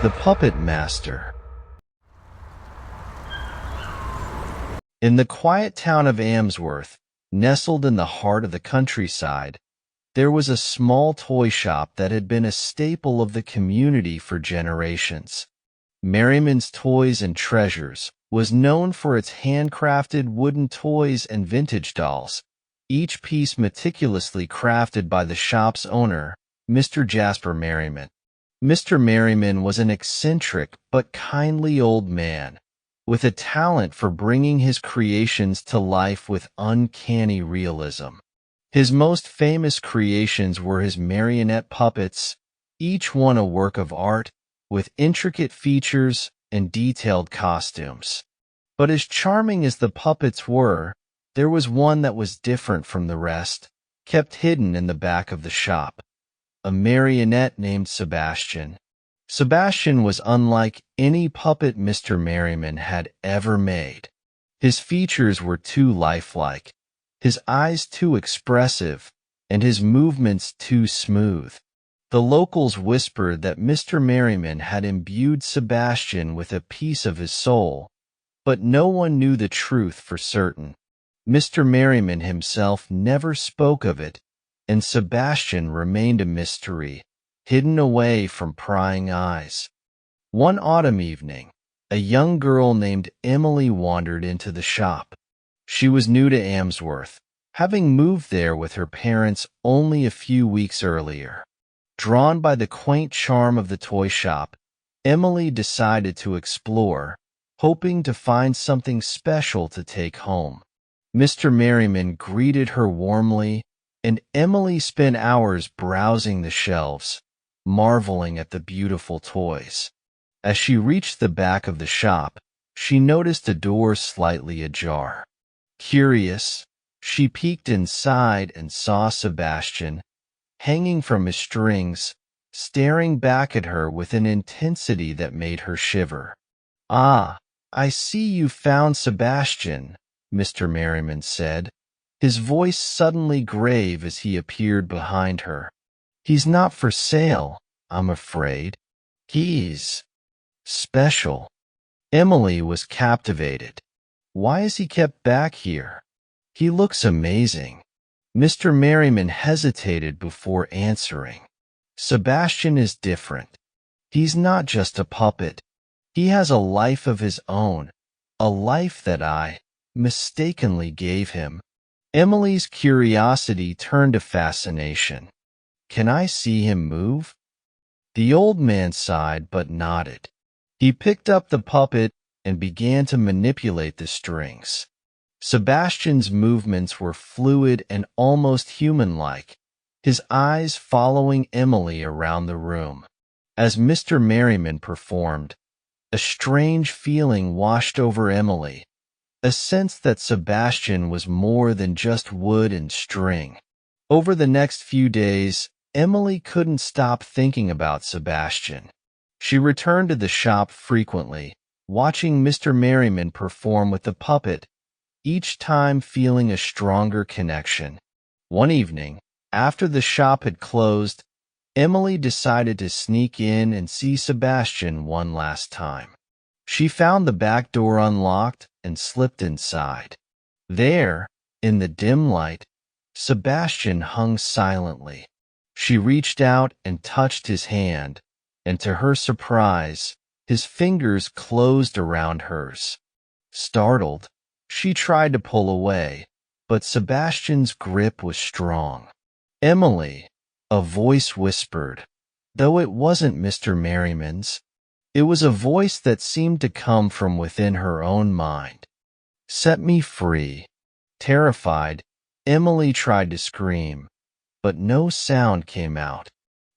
The Puppet Master. In the quiet town of Amsworth, nestled in the heart of the countryside, there was a small toy shop that had been a staple of the community for generations. Merriman's Toys and Treasures was known for its handcrafted wooden toys and vintage dolls, each piece meticulously crafted by the shop's owner, Mr. Jasper Merriman. Mr. Merriman was an eccentric but kindly old man, with a talent for bringing his creations to life with uncanny realism. His most famous creations were his marionette puppets, each one a work of art, with intricate features and detailed costumes. But as charming as the puppets were, there was one that was different from the rest, kept hidden in the back of the shop. A marionette named Sebastian. Sebastian was unlike any puppet Mr. Merriman had ever made. His features were too lifelike, his eyes too expressive, and his movements too smooth. The locals whispered that Mr. Merriman had imbued Sebastian with a piece of his soul, but no one knew the truth for certain. Mr. Merriman himself never spoke of it, and Sebastian remained a mystery, hidden away from prying eyes. One autumn evening, a young girl named Emily wandered into the shop. She was new to Amsworth, having moved there with her parents only a few weeks earlier. Drawn by the quaint charm of the toy shop, Emily decided to explore, hoping to find something special to take home. Mr. Merriman greeted her warmly, and Emily spent hours browsing the shelves, marveling at the beautiful toys. As she reached the back of the shop, she noticed a door slightly ajar. Curious, she peeked inside and saw Sebastian, hanging from his strings, staring back at her with an intensity that made her shiver. "Ah, I see you found Sebastian," Mr. Merriman said, his voice suddenly grave as he appeared behind her. "He's not for sale, I'm afraid. He's special." Emily was captivated. "Why is he kept back here? He looks amazing." Mr. Merriman hesitated before answering. "Sebastian is different. He's not just a puppet. He has a life of his own, a life that I mistakenly gave him." Emily's curiosity turned to fascination. "Can I see him move?" The old man sighed but nodded. He picked up the puppet and began to manipulate the strings. Sebastian's movements were fluid and almost human-like, his eyes following Emily around the room. As Mr. Merriman performed, a strange feeling washed over Emily, a sense that Sebastian was more than just wood and string. Over the next few days, Emily couldn't stop thinking about Sebastian. She returned to the shop frequently, watching Mr. Merriman perform with the puppet, each time feeling a stronger connection. One evening, after the shop had closed, Emily decided to sneak in and see Sebastian one last time. She found the back door unlocked and slipped inside. There, in the dim light, Sebastian hung silently. She reached out and touched his hand, and to her surprise, his fingers closed around hers. Startled, she tried to pull away, but Sebastian's grip was strong. "Emily," a voice whispered, though it wasn't Mr. Merriman's. It was a voice that seemed to come from within her own mind. "Set me free." Terrified, Emily tried to scream, but no sound came out.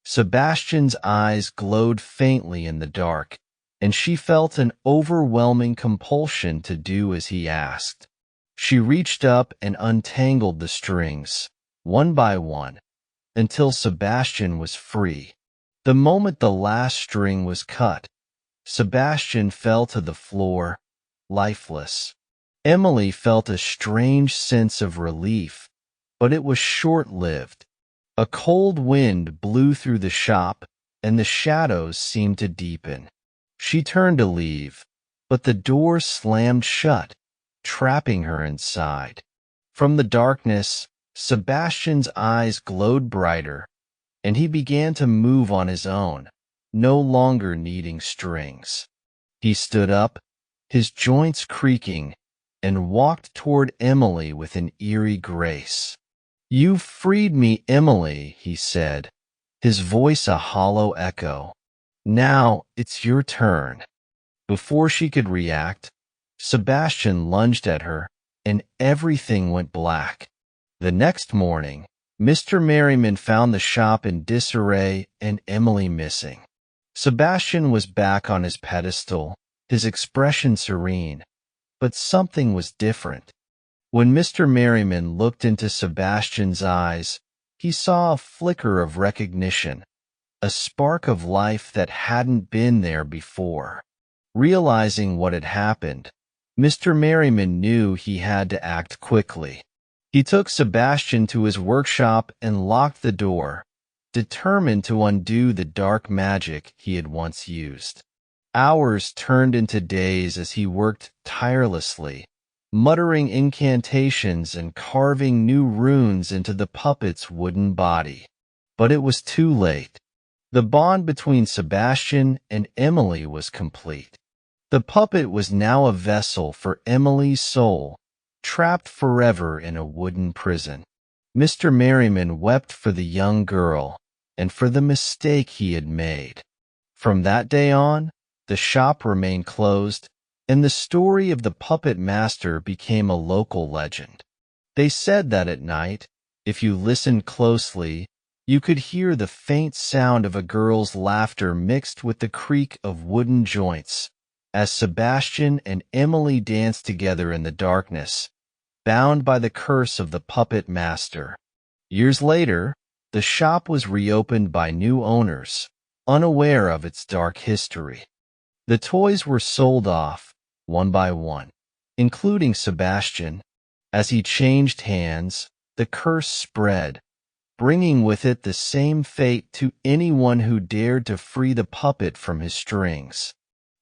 Sebastian's eyes glowed faintly in the dark, and she felt an overwhelming compulsion to do as he asked. She reached up and untangled the strings, one by one, until Sebastian was free. The moment the last string was cut, Sebastian fell to the floor, lifeless. Emily felt a strange sense of relief, but it was short-lived. A cold wind blew through the shop, and the shadows seemed to deepen. She turned to leave, but the door slammed shut, trapping her inside. From the darkness, Sebastian's eyes glowed brighter, and he began to move on his own, no longer needing strings. He stood up, his joints creaking, and walked toward Emily with an eerie grace. "You've freed me, Emily," he said, his voice a hollow echo. "Now it's your turn." Before she could react, Sebastian lunged at her, and everything went black. The next morning, Mr. Merriman found the shop in disarray and Emily missing. Sebastian was back on his pedestal, his expression serene, but something was different. When Mr. Merriman looked into Sebastian's eyes, he saw a flicker of recognition, a spark of life that hadn't been there before. Realizing what had happened, Mr. Merriman knew he had to act quickly. He took Sebastian to his workshop and locked the door, determined to undo the dark magic he had once used. Hours turned into days as he worked tirelessly, muttering incantations and carving new runes into the puppet's wooden body. But it was too late. The bond between Sebastian and Emily was complete. The puppet was now a vessel for Emily's soul, trapped forever in a wooden prison. Mr. Merriman wept for the young girl and for the mistake he had made. From that day on, the shop remained closed, and the story of the puppet master became a local legend. They said that at night, if you listened closely, you could hear the faint sound of a girl's laughter mixed with the creak of wooden joints, as Sebastian and Emily danced together in the darkness, bound by the curse of the puppet master. Years later, the shop was reopened by new owners, unaware of its dark history. The toys were sold off, one by one, including Sebastian. As he changed hands, the curse spread, bringing with it the same fate to anyone who dared to free the puppet from his strings.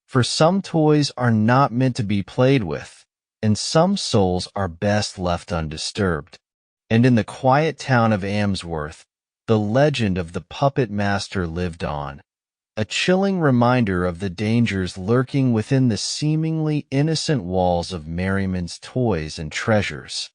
For some toys are not meant to be played with, and some souls are best left undisturbed. And in the quiet town of Amsworth, the legend of the puppet master lived on, a chilling reminder of the dangers lurking within the seemingly innocent walls of Merriman's toys and treasures.